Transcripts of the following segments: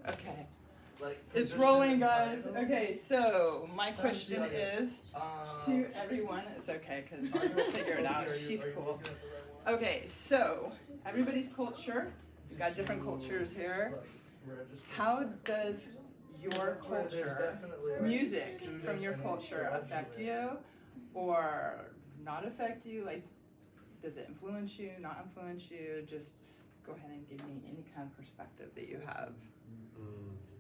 Okay. Like, It's position rolling, inside guys. of- Okay, so my That's question the other. is to everyone. It's okay, because we'll figure it out. She's cool. Okay, so everybody's culture. We've got different cultures here. How does your culture, music from your culture, affect you or not affect you? Like, does it influence you, not influence you? Just go ahead and give me any kind of perspective that you have.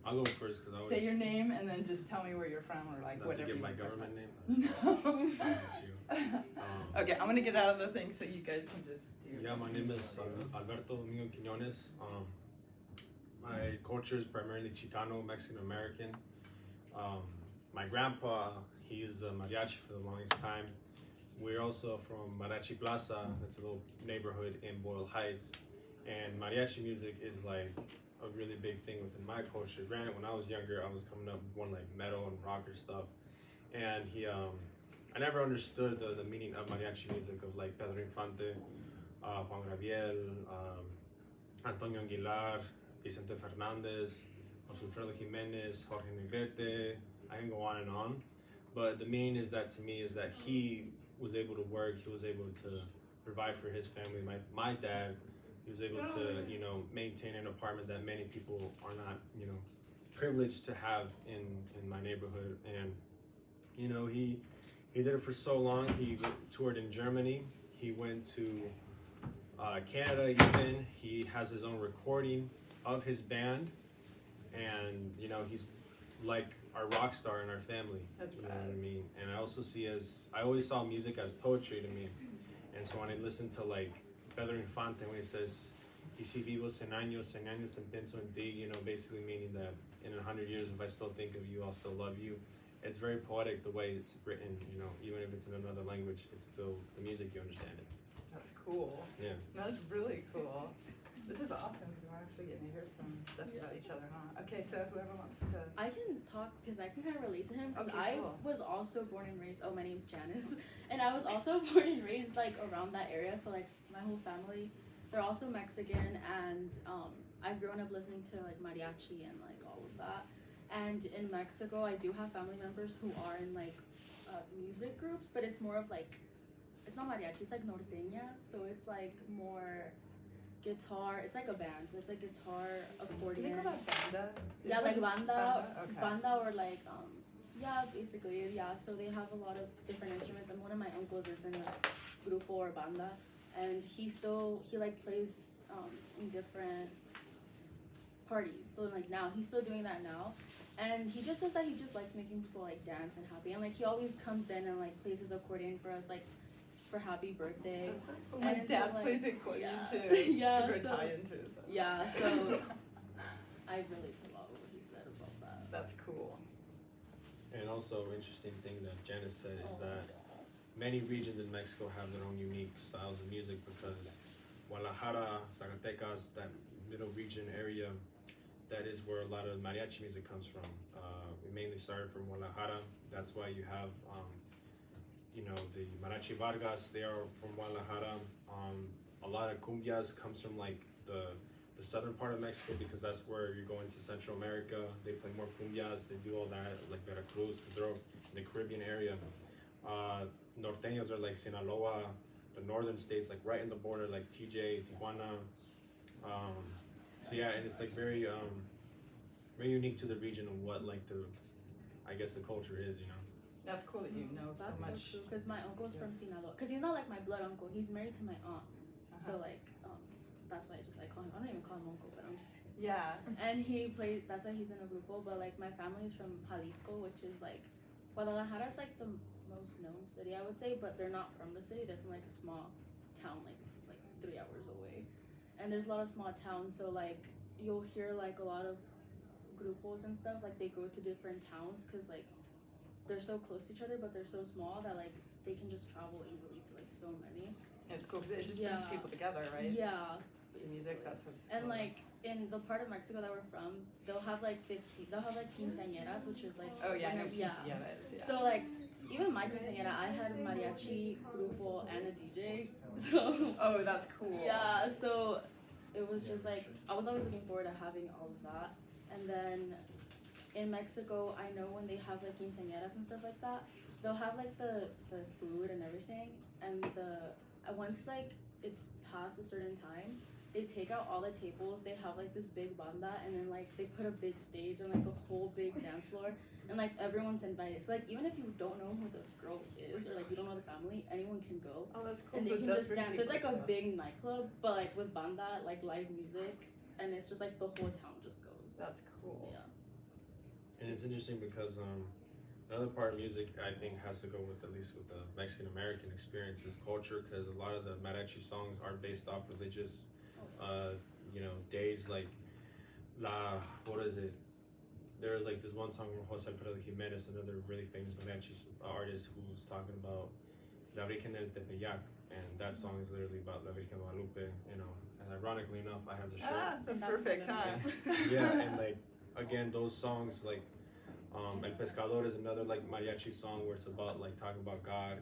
I'll go first because I always Say your name and then just tell me where you're from or like not to whatever. give you my prefer. government name. No. That's you. Okay, I'm gonna get out of the thing so you guys can just do. Yeah, my name is Alberto Domingo Quiñones. My culture is primarily Chicano, Mexican American. My grandpa, he is a mariachi for the longest time. We're also from Mariachi Plaza. It's a little neighborhood in Boyle Heights, and mariachi music is like a really big thing within my culture. Granted, when I was younger, I was coming up with more like metal and rocker stuff, and I never understood the meaning of mariachi music of like Pedro Infante, Juan Gabriel, Antonio Aguilar, Vicente Fernandez, Alfredo Jimenez, Jorge Negrete. I can go on and on, but the main is that to me is that he was able to work. He was able to provide for his family. My dad, he was able to maintain an apartment that many people are not privileged to have in my neighborhood, and he did it for so long. He toured in Germany. He went to Canada even. He has his own recording of his band, and he's like our rock star in our family. That's you know what I mean. And I always saw music as poetry to me, and so when I listen to like Pedro Infante when he says "Y si vivo 100 años te pienso en ti," basically meaning that in 100 years if I still think of you, I'll still love you. It's very poetic the way it's written. Even if it's in another language, it's still the music, you understand it. That's cool. Yeah. That's really cool. This is awesome because we're actually getting to hear some stuff about each other, huh? Okay, so whoever wants to. I can talk because I can kind of relate to him because Okay, cool. I was also born and raised. Oh, my name's Janice, and I was also born and raised like around that area. So like my whole family, they're also Mexican, and I've grown up listening to like mariachi and like all of that. And in Mexico, I do have family members who are in like music groups, but it's more of like it's not mariachi, it's like norteña, so it's like more guitar. It's like a band, so it's like guitar, accordion. Can you call that banda? Yeah, like banda, Okay. banda or like yeah, basically, yeah. So they have a lot of different instruments, and one of my uncles is in a grupo or banda, and he like plays in different parties. So like now he's still doing that now, and he just says that he just likes making people like dance and happy, and like he always comes in and like plays his accordion for us, like for happy birthday. That's so cool. My And dad so, like, plays accordion yeah. too. Yeah, We're so- Italian too. So. Yeah, so I relate to a lot of what he said about that. That's cool. And also, interesting thing that Janice said is Oh, that yes. many regions in Mexico have their own unique styles of music because Guadalajara, Zacatecas, that middle region area, that is where a lot of mariachi music comes from. We mainly started from Guadalajara. That's why you have, the Mariachi Vargas. They are from Guadalajara. A lot of cumbias comes from like the southern part of Mexico because that's where you're going to Central America. They play more cumbias. They do all that like Veracruz, because they're in the Caribbean area. Norteños are like Sinaloa, the northern states, like right in the border, like TJ, Tijuana. So yeah, and it's like very very unique to the region of what like the culture is, That's cool that you know That's so much. so true, because my uncle's from Sinaloa. Because he's not like my blood uncle. He's married to my aunt. So like, that's why I call him. I don't even call him uncle, but I'm just. Yeah. And that's why he's in a grupo. But like, my family's from Jalisco, which is like, Guadalajara's like the most known city, I would say. But they're not from the city. They're from like a small town, like 3 hours away. And there's a lot of small towns, so like, you'll hear like a lot of grupos and stuff. Like they go to different towns, because like, they're so close to each other, but they're so small that like they can just travel easily to like so many. It's cool because it just brings Yeah. people together, right? Yeah. The music, basically. that's what's And cool. like in the part of Mexico that we're from, they'll have like quinceañeras, which is like Oh yeah, I know yeah. quinceañeras, yeah. So like even my quinceañera, I had a mariachi, grupo, and a DJ. So Oh, that's cool. yeah, so it was just like I was always looking forward to having all of that. And then in Mexico, I know when they have like quinceañeras and stuff like that, they'll have like the food and everything, and once like it's past a certain time, they take out all the tables. They have like this big banda, and then like they put a big stage and like a whole big dance floor, and like everyone's invited. So like even if you don't know who the girl is, or like you don't know the family, anyone can go. Oh, that's cool. And So they it can does just bring dance. So it's like people, a big nightclub, but like with banda, like live music, and it's just like the whole town just goes. That's cool. Yeah. And it's interesting because another part of music I think has to go with, at least with the Mexican American experience, is culture, because a lot of the mariachi songs are based off religious, days, like what is it? There's like this one song from Jose Alfredo Jimenez, another really famous mariachi artist, who's talking about La Virgen del Tepeyac, and that song is literally about La Virgen Guadalupe, and ironically enough, I have the shirt. Ah, that's And that's perfect, the huh? Yeah, and like again, those songs like El Pescador is another like mariachi song where it's about like talking about God.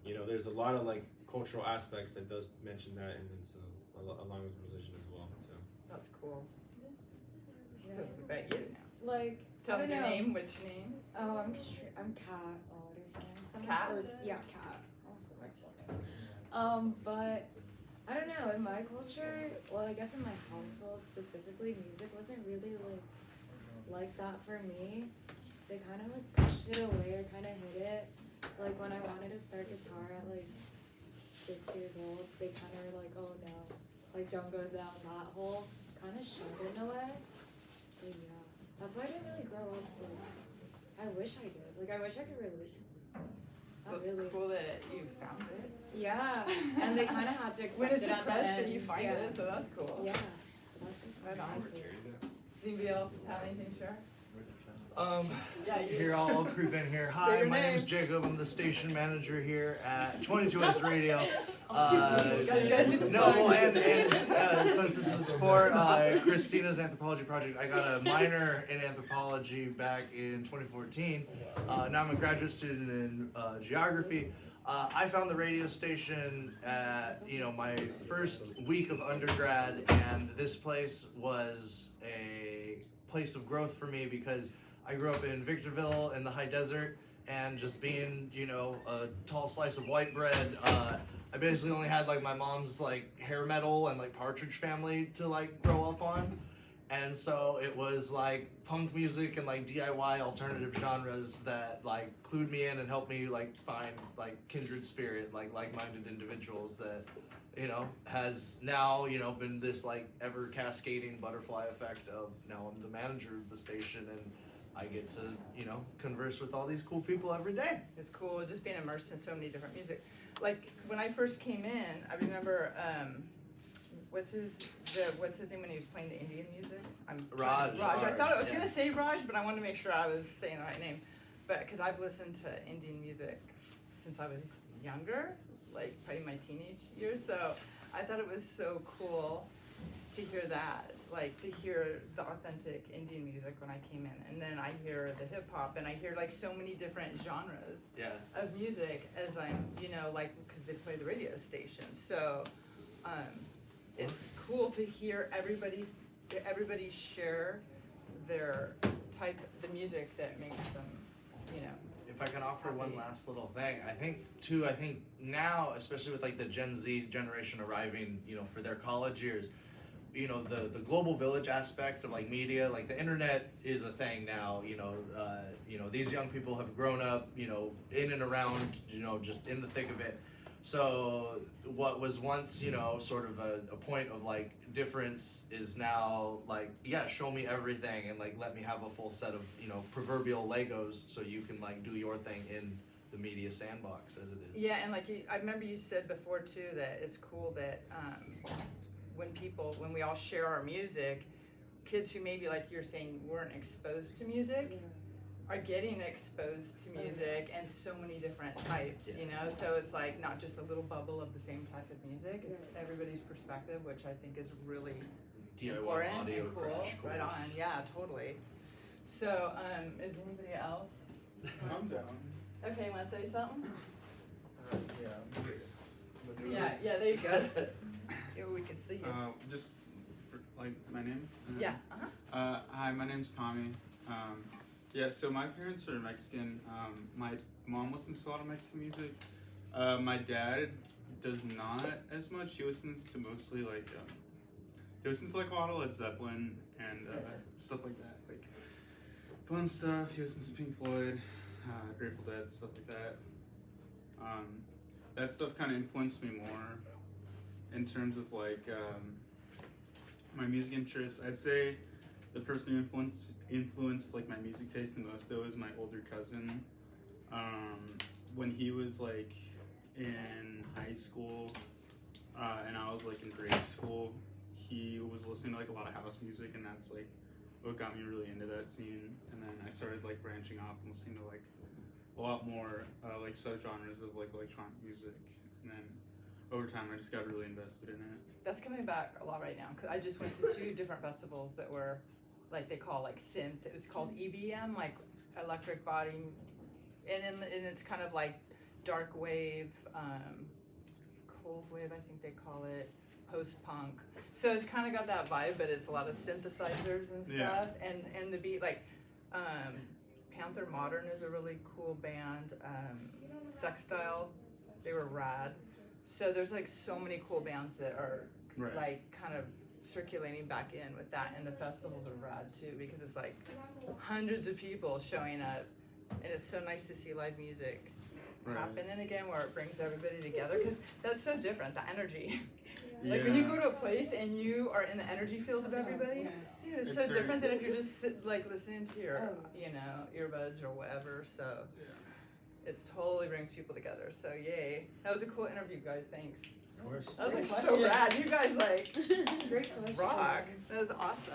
There's a lot of like cultural aspects that does mention that, and then so along with religion as well too. That's cool. Yeah. So what about you now? Like, Tell I me don't your know. name, which name? Oh, I'm Kat. Oh, what is it? Kat? Yeah, Kat. Also my full name. But I don't know. In my culture, well, I guess in my household specifically, music wasn't really like that for me. They kind of like pushed it away or kind of hid it. Like when I wanted to start guitar at like 6 years old, they kind of were like, oh no, like don't go down that hole. Kind of shunned it in a way. But yeah, that's why I didn't really grow up. Like, I wish I did. Like I wish I could relate to this. But not That's really. cool that you found it. Yeah, and they kind of had to accept When it's it at the suppressed, end. then you find yeah. it, so that's cool. Yeah. That's Right on. too. Does anybody else have anything to share? Yeah, you. Here, I'll creep in here. Say Hi, your my name name. is Jacob. I'm the station manager here at 22S Radio. Since this is for Christina's anthropology project, I got a minor in anthropology back in 2014. Now I'm a graduate student in geography. I found the radio station at my first week of undergrad, and this place was a place of growth for me because I grew up in Victorville in the high desert, and just being a tall slice of white bread, I basically only had like my mom's like hair metal and like Partridge Family to like grow up on. And so it was like punk music and like DIY alternative genres that like clued me in and helped me like find like kindred spirit, like like-minded individuals that has now been this like ever cascading butterfly effect of now I'm the manager of the station, and I get to converse with all these cool people every day. It's cool just being immersed in so many different music. Like when I first came in, I remember what's his name when he was playing the Indian music? Raj. I thought I was Yeah. gonna say Raj, but I wanted to make sure I was saying the right name. But because I've listened to Indian music since I was younger, like probably my teenage years, so I thought it was so cool to hear that, like to hear the authentic Indian music when I came in, and then I hear the hip hop, and I hear like so many different genres Yeah. of music as I'm, like because they play the radio station. So it's cool to hear everybody share their the music that makes them, If I can offer one Happy. last little thing, I think now, especially with like the Gen Z generation arriving, for their college years, the global village aspect of like media, like the internet is a thing now. These young people have grown up, in and around, just in the thick of it. So what was once, sort of a point of like difference is now like, yeah, show me everything and like let me have a full set of, proverbial Legos so you can like do your thing in the media sandbox as it is. Yeah, and like I remember you said before too that it's cool that when we all share our music, kids who maybe like you're saying weren't exposed to music are getting exposed to music and so many different types, so it's like not just a little bubble of the same type of music, it's everybody's perspective, which I think is really DIY important audio and cool. crash Right course. on, yeah, totally. So is anybody else? I'm down. Okay, you wanna say something? Yeah, Yeah, there you go. Yeah, we can see you. Just like my name? Yeah. Hi, my name's Tommy. Yeah, so my parents are Mexican. My mom listens to a lot of Mexican music. My dad does not as much. He listens to mostly like he listens to like a lot of Led Zeppelin and stuff like that, like fun stuff. He listens to Pink Floyd, Grateful Dead, stuff like that. That stuff kind of influenced me more in terms of like my music interests. I'd say the person who influenced like my music taste the most though is my older cousin. When he was like in high school and I was like in grade school, he was listening to like a lot of house music, and that's like what got me really into that scene. And then I started like branching off and listening to like a lot more like subgenres of like electronic music, and then over time I just got really invested in it. That's coming back a lot right now because I just went to 2 different festivals that were like they call like synth. It was called EBM, like electric body, and it's kind of like dark wave, cold wave, I think they call it, post punk. So it's kind of got that vibe, but it's a lot of synthesizers and stuff, and the beat like. Panther Modern is a really cool band. Sextile, they were rad. So there's like so many cool bands that are like kind of circulating back in with that, and the festivals are rad too because it's like hundreds of people showing up, and it's so nice to see live music happening again where it brings everybody together because that's so different, the energy. Like when you go to a place and you are in the energy field of everybody, it's so different than if you're just like listening to your, earbuds or whatever. So it totally brings people together. So yay, that was a cool interview, guys. Thanks. Of course. That was like so rad. You guys like Great question. rock. That was awesome.